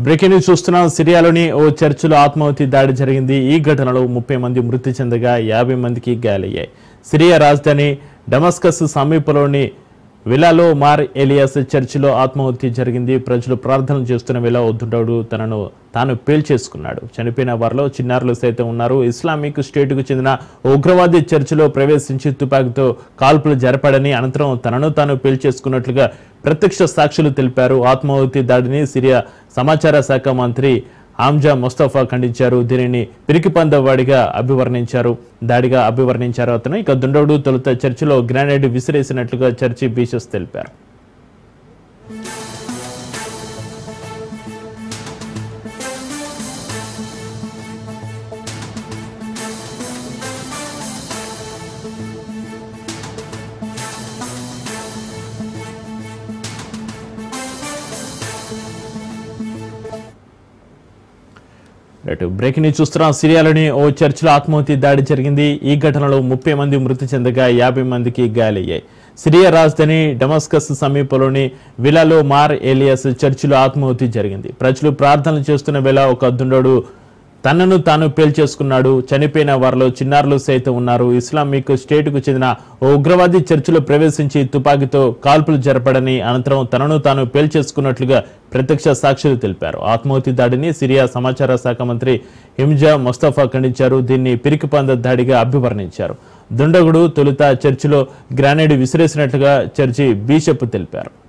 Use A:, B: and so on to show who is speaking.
A: Breaking news చూస్తున్నాం. సిరియాలోని ఓ చర్చిలో ఆత్మాహుతి దాడి జరిగింది. ఈ ఘటనలో 30 మంది మృతి చెందగా 50 మందికి గాయాలయ్యాయి. సిరియా రాజధాని డమస్కస్ సమీపంలోని విలాలో మార్ ఎలియాస్ చర్చిలో ఆత్మాహుతి జరిగింది. ప్రజలు ప్రార్థనలు చేస్తున్న వేళ ఉద్దుండవుడు తనను తాను పేల్చేసుకున్నాడు. చనిపోయిన వారిలో చిన్నారులు సైతం ఉన్నారు. ఇస్లామిక్ స్టేట్కు చెందిన ఉగ్రవాది చర్చిలో ప్రవేశించి తుపాకీతో కాల్పులు జరపడని, అనంతరం తనను తాను పేల్చేసుకున్నట్లుగా ప్రత్యక్ష సాక్షులు తెలిపారు. ఆత్మాహుతి దాడిని సిరియా సమాచార శాఖ మంత్రి హమ్జా ముస్తఫా ఖండించారు. దీనిని పిరికిపందవాడిగా దాడిగా అభివర్ణించారు అతను. ఇక దుండవుడు తొలుత చర్చిలో గ్రానైడ్ విసిరేసినట్లుగా చర్చి బిషప్స్ తెలిపారు. బ్రేకింగ్ న్యూస్ చూస్తున్నాం. సిరియాలోని ఓ చర్చిలో ఆత్మాహుతి దాడి జరిగింది. ఈ ఘటనలో 30 మంది మృతి చెందగా 50 మందికి గాయాలయ్యాయి. సిరియా రాజధాని డమస్కస్ సమీపంలోని విలాలో మార్ ఎలియాస్ చర్చిలో ఆత్మాహుతి జరిగింది. ప్రజలు ప్రార్థనలు చేస్తున్న వేళ ఒక దుండోడు తనను తాను పేల్చేసుకున్నాడు. చనిపోయిన వారిలో చిన్నారులు సైతం ఉన్నారు. ఇస్లామిక్ స్టేట్కు చెందిన ఓ ఉగ్రవాది చర్చిలో ప్రవేశించి తుపాకీతో కాల్పులు జరపడని, అనంతరం తనను తాను పేల్చేసుకున్నట్లుగా ప్రత్యక్ష సాక్షులు తెలిపారు. ఆత్మాహుతి దాడిని సిరియా సమాచార శాఖ మంత్రి హమ్జా ముస్తఫా ఖండించారు. దీన్ని పిరికిపంద దాడిగా అభివర్ణించారు. దుండగుడు తొలుత చర్చిలో గ్రానైడ్ విసిరేసినట్లుగా చర్చి బిషప్ తెలిపారు.